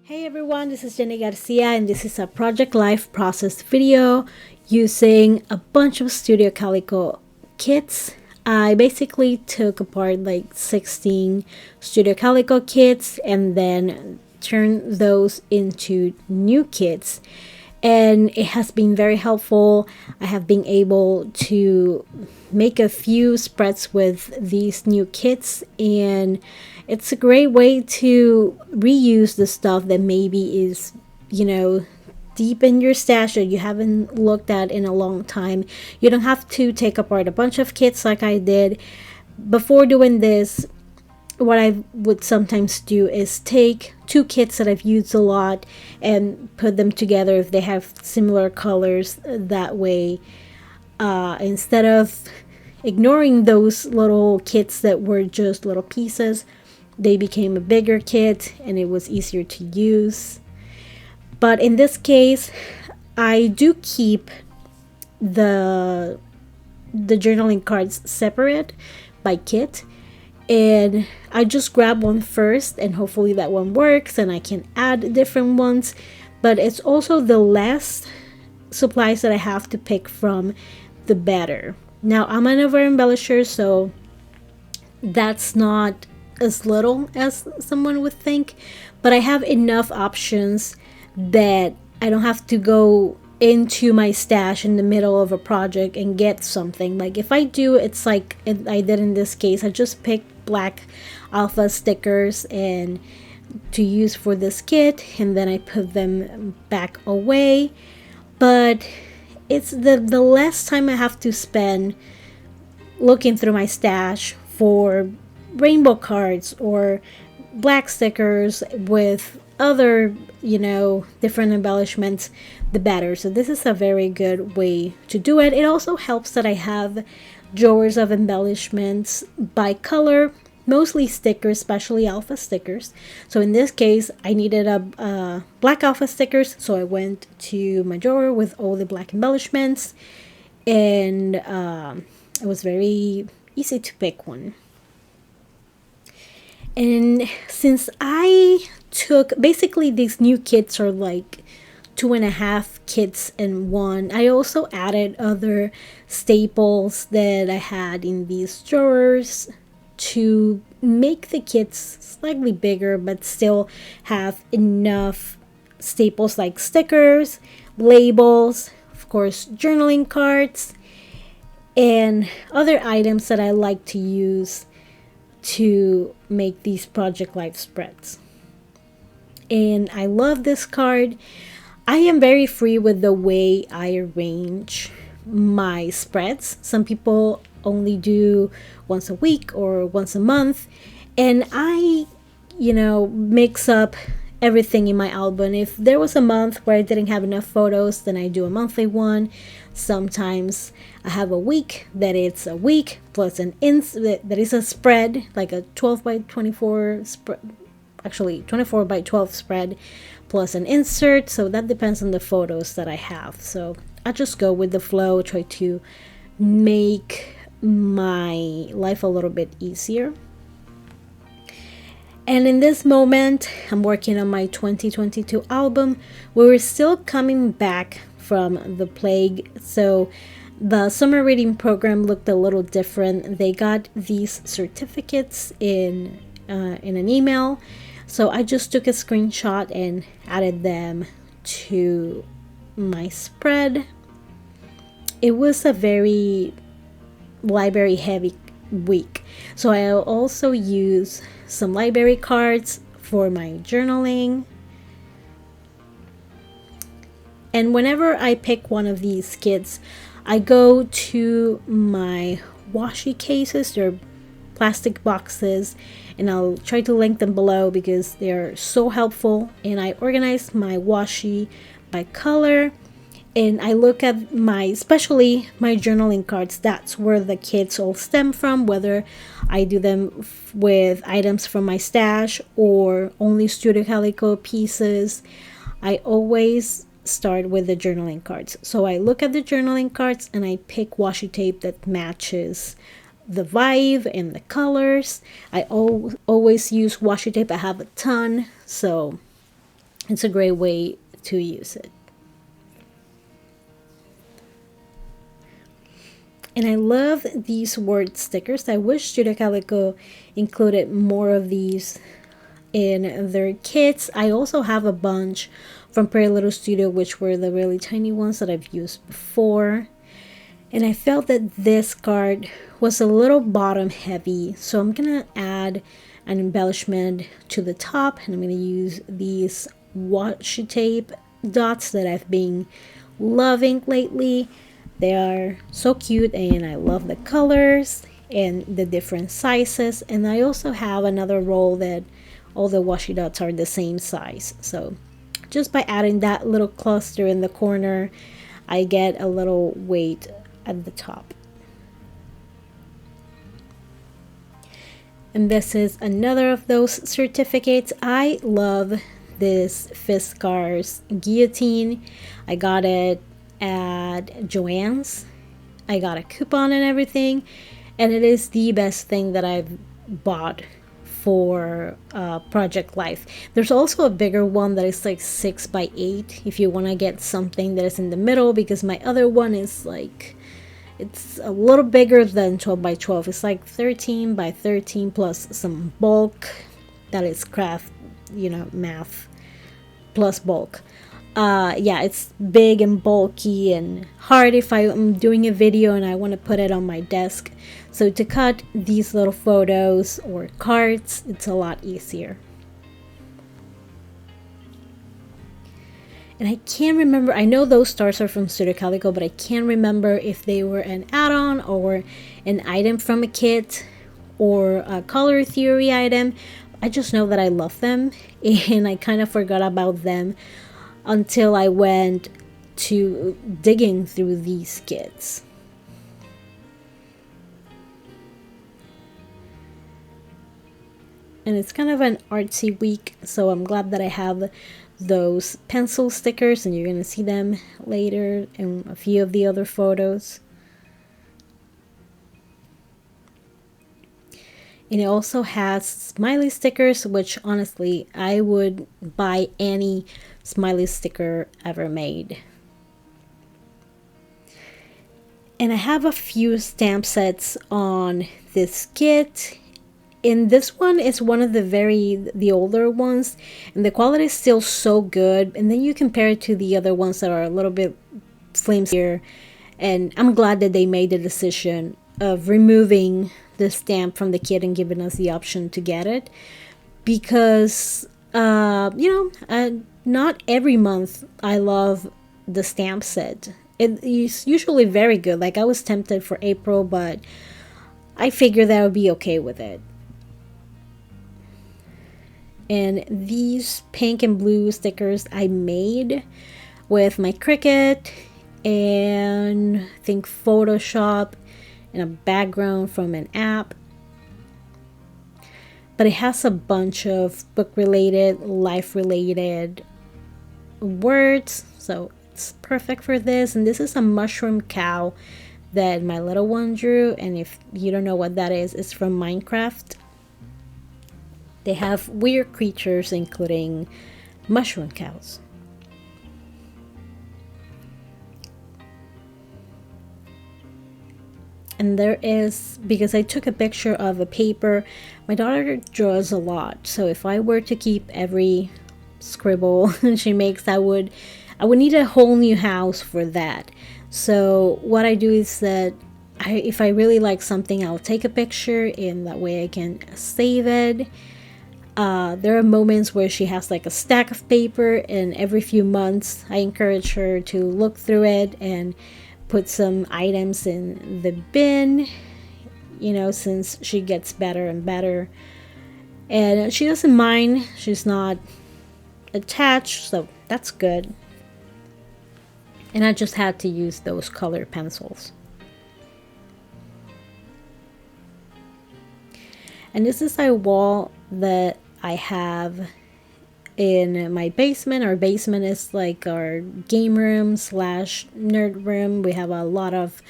Hey everyone, this is Jenny Garcia and this is a Project Life process video using a bunch of Studio Calico kits. I basically took apart like 16 Studio Calico kits and then turned those into new kits. And it has been very helpful. I have been able to make a few spreads with these new kits, and it's a great way to reuse the stuff that maybe is, deep in your stash that you haven't looked at in a long time. You don't have to take apart a bunch of kits like I did. Before doing this, what I would sometimes do is take two kits that I've used a lot and put them together if they have similar colors. That way, instead of ignoring those little kits that were just little pieces, they became a bigger kit and it was easier to use. But in this case, I do keep the journaling cards separate by kit, and I just grab one first and hopefully that one works and I can add different ones. But it's also the less supplies that I have to pick from, the better. Now I'm an over embellisher, so that's not as little as someone would think, but I have enough options that I don't have to go into my stash in the middle of a project and get something. Like if I do, it's like I did in this case, I just picked black alpha stickers and to use for this kit, and then I put them back away. But it's the less time I have to spend looking through my stash for rainbow cards or black stickers with other, different embellishments, the better. So this is a very good way to do it. It also helps that I have drawers of embellishments by color, mostly stickers, especially alpha stickers. So in this case, I needed a black alpha stickers, so I went to my drawer with all the black embellishments, and it was very easy to pick one. And since I took, basically these new kits are like 2.5 kits in one, I also added other staples that I had in these drawers to make the kits slightly bigger but still have enough staples like stickers, labels, of course journaling cards, and other items that I like to use to make these Project Life spreads. And I love this card. I am very free with the way I arrange my spreads. Some people only do once a week or once a month, and I mix up everything in my album. If there was a month where I didn't have enough photos, then I do a monthly one. Sometimes I have a week that it's a week plus that is a spread, like a 12 by 24 spread, actually 24 by 12 spread plus an insert. So that depends on the photos that I have. So I just go with the flow, try to make my life a little bit easier. And in this moment, I'm working on my 2022 album. We're still coming back from the plague, so the summer reading program looked a little different. They got these certificates in an email, so I just took a screenshot and added them to my spread. It was a very library heavy week, so I'll also use some library cards for my journaling. And whenever I pick one of these kits, I go to my washi cases. They're plastic boxes, and I'll try to link them below because they're so helpful. And I organize my washi by color, and I look at especially my journaling cards. That's where the kits all stem from, whether I do them with items from my stash or only Studio Calico pieces. I always start with the journaling cards. So I look at the journaling cards and I pick washi tape that matches the vibe and the colors. I always use washi tape. I have a ton, so It's a great way to use it. And I love these word stickers. I wish Studio Calico included more of these in their kits. I also have a bunch from Pretty Little Studio, which were the really tiny ones that I've used before. And I felt that this card was a little bottom heavy, so I'm gonna add an embellishment to the top, and I'm gonna use these washi tape dots that I've been loving lately. They are so cute, and I love the colors and the different sizes. And I also have another roll that all the washi dots are the same size, so just by adding that little cluster in the corner, I get a little weight at the top. And this is another of those certificates. I love this Fiskars guillotine. I got it at Joann's. I got a coupon and everything, and it is the best thing that I've bought for Project Life. There's also a bigger one that is like 6x8 if you want to get something that is in the middle, because my other one is like, it's a little bigger than 12x12. It's like 13x13 plus some bulk. That is craft, math plus bulk. Yeah, it's big and bulky and hard if I'm doing a video and I want to put it on my desk. So to cut these little photos or cards, it's a lot easier. And I can't remember, I know those stars are from Studio Calico, but I can't remember if they were an add-on or an item from a kit or a color theory item. I just know that I love them, and I kind of forgot about them until I went to digging through these kits. And it's kind of an artsy week, so I'm glad that I have those pencil stickers, and you're going to see them later in a few of the other photos. And it also has smiley stickers, which honestly, I would buy any smiley sticker ever made. And I have a few stamp sets on this kit. And this one is one of the older ones, and the quality is still so good. And then you compare it to the other ones that are a little bit flimsier, and I'm glad that they made the decision of removing the stamp from the kit and giving us the option to get it, because not every month I love the stamp set. It is usually very good. Like, I was tempted for April, but I figured that I would be okay with it. And these pink and blue stickers I made with my Cricut and I think Photoshop and a background from an app. But it has a bunch of book related, life related words, so it's perfect for this. And this is a mushroom cow that my little one drew, and if you don't know what that is, it's from Minecraft. They have weird creatures, including mushroom cows. And there is, because I took a picture of a paper, my daughter draws a lot. So if I were to keep every scribble she makes, I would need a whole new house for that. So what I do is that if I really like something, I'll take a picture, and that way I can save it. There are moments where she has like a stack of paper, and every few months I encourage her to look through it and put some items in the bin, since she gets better and better. And she doesn't mind, she's not attached, so that's good. And I just had to use those color pencils. And this is a wall that I have in my basement. Our basement is like our game room / nerd room. We have a lot of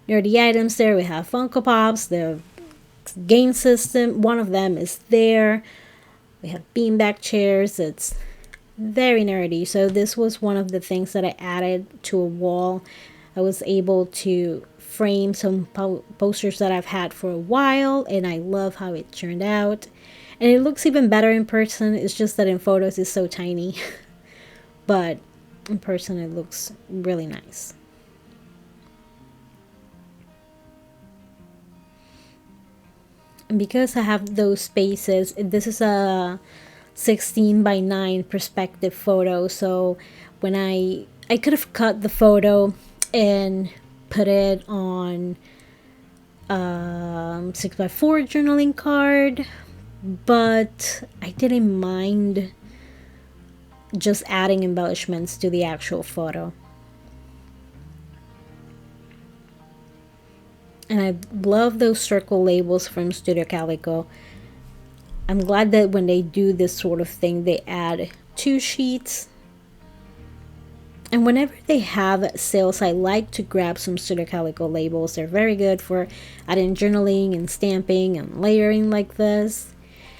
nerdy items there. We have Funko Pops, the game system, one of them is there. We have beanbag chairs. It's very nerdy. So this was one of the things that I added to a wall. I was able to frame some posters that I've had for a while, and I love how it turned out. And it looks even better in person. It's just that in photos it's so tiny. But in person it looks really nice. And because I have those spaces, this is a 16 by 9 perspective photo, so when I could have cut the photo and put it on 6 by 4 journaling card, but I didn't mind just adding embellishments to the actual photo. And I love those circle labels from Studio Calico. I'm glad that when they do this sort of thing, they add 2 sheets. And whenever they have sales, I like to grab some Studio Calico labels. They're very good for adding journaling and stamping and layering like this.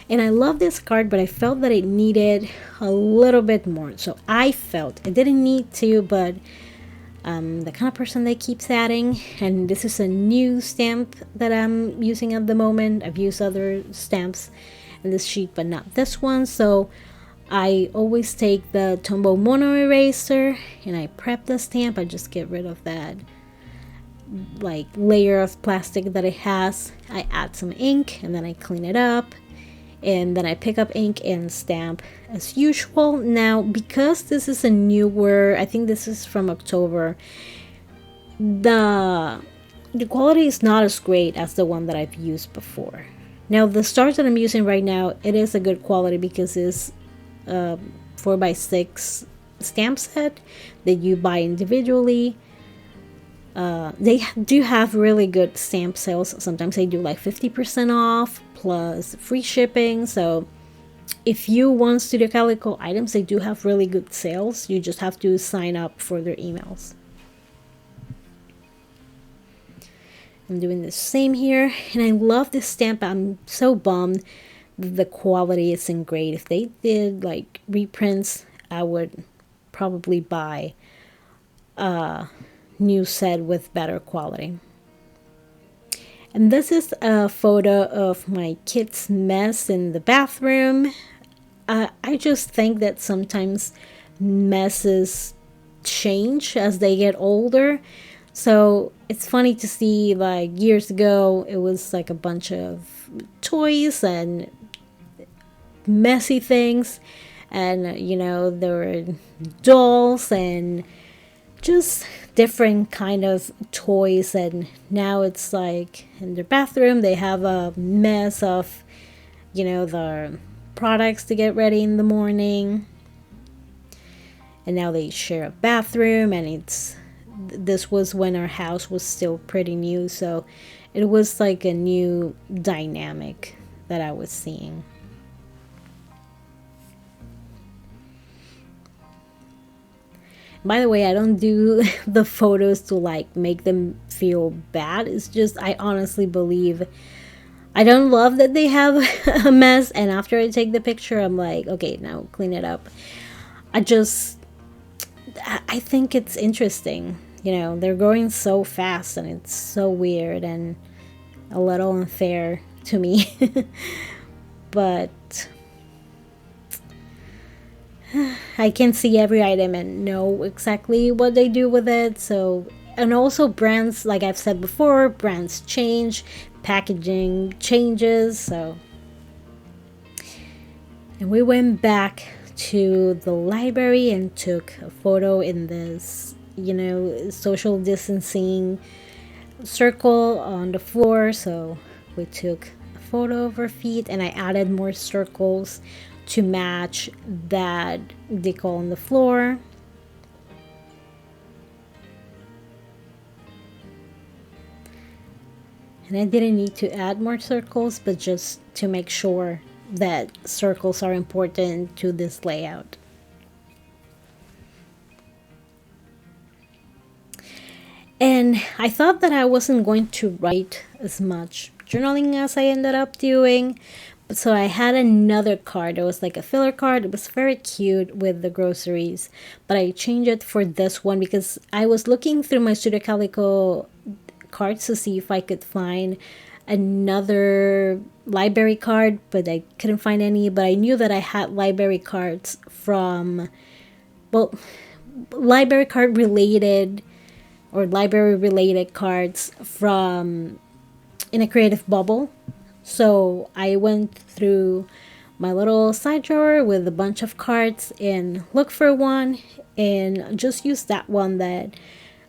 And I love this card, but I felt that it needed a little bit more. So I felt it didn't need to, but I'm the kind of person that keeps adding. And this is a new stamp that I'm using at the moment. I've used other stamps in this sheet, but not this one. So I always take the Tombow Mono eraser and I prep the stamp. I just get rid of that like layer of plastic that it has. I add some ink and then I clean it up, and then I pick up ink and stamp as usual. Now, because this is a newer, I think this is from October, the quality is not as great as the one that I've used before. Now, the stars that I'm using right now, it is a good quality because it's 4x6 stamp set that you buy individually. They do have really good stamp sales. Sometimes they do like 50% off plus free shipping. So if you want Studio Calico items, they do have really good sales. You just have to sign up for their emails. I'm doing the same here, and I love this stamp. I'm so bummed the quality isn't great. If they did like reprints, I would probably buy a new set with better quality. And this is a photo of my kid's mess in the bathroom. I just think that sometimes messes change as they get older. So it's funny to see, like, years ago it was like a bunch of toys and messy things, and you know, there were dolls and just different kind of toys, and now it's like in their bathroom they have a mess of, you know, the products to get ready in the morning, and now they share a bathroom. And this was when our house was still pretty new, so it was like a new dynamic that I was seeing. By the way, I don't do the photos to like make them feel bad. It's just I honestly believe I don't love that they have a mess, and after I take the picture I'm like, okay, now clean it up. I think it's interesting. You know, they're growing so fast and it's so weird and a little unfair to me. But I can see every item and know exactly what they do with it. So, and also brands, like I've said before, brands change, packaging changes. So, and we went back to the library and took a photo in this, you know, social distancing circle on the floor. So we took a photo of our feet, and I added more circles to match that decal on the floor. And I didn't need to add more circles, but just to make sure that circles are important to this layout. And I thought that I wasn't going to write as much journaling as I ended up doing, So I had another card. It was like a filler card. It was very cute with the groceries, but I changed it for this one because I was looking through my Studio Calico cards to see if I could find another library card, but I couldn't find any. But I knew that I had library cards from, well, library card related or library related cards from In a Creative Bubble. So I went through my little side drawer with a bunch of cards and looked for one and just used that one that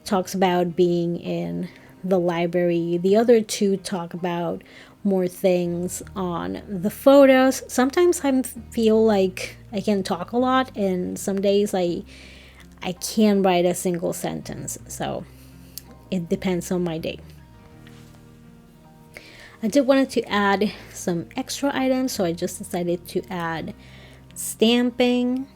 talks about being in the library. The other two talk about more things on the photos. Sometimes I feel like I can talk a lot, and some days I can't write a single sentence. So it depends on my day. I did wanted to add some extra items, so I just decided to add stamping.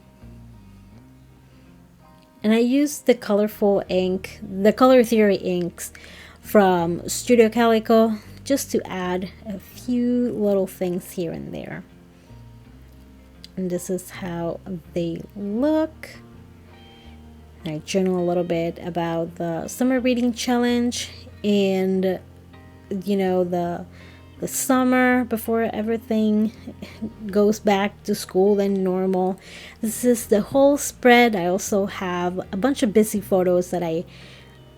And I used the colorful ink, the Color Theory inks from Studio Calico, just to add a few little things here and there. And this is how they look. I journal a little bit about the summer reading challenge and the summer before everything goes back to school and normal. This is the whole spread. I also have a bunch of busy photos that I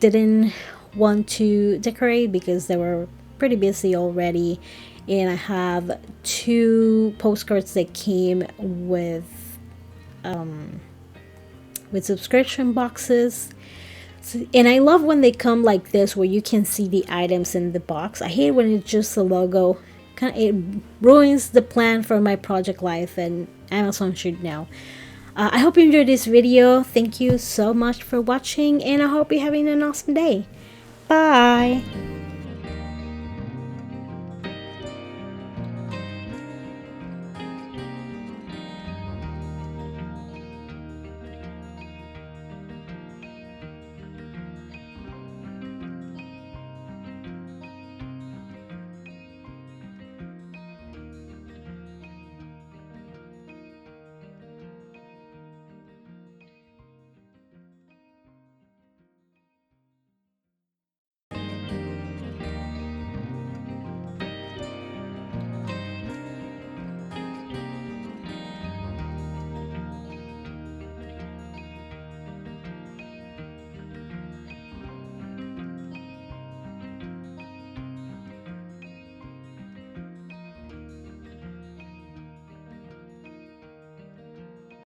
didn't want to decorate because they were pretty busy already, and I have 2 postcards that came with subscription boxes. And I love when they come like this, where you can see the items in the box. I hate when it's just a logo. It ruins the plan for my project life, and Amazon should know. I hope you enjoyed this video. Thank you so much for watching, and I hope you're having an awesome day. Bye!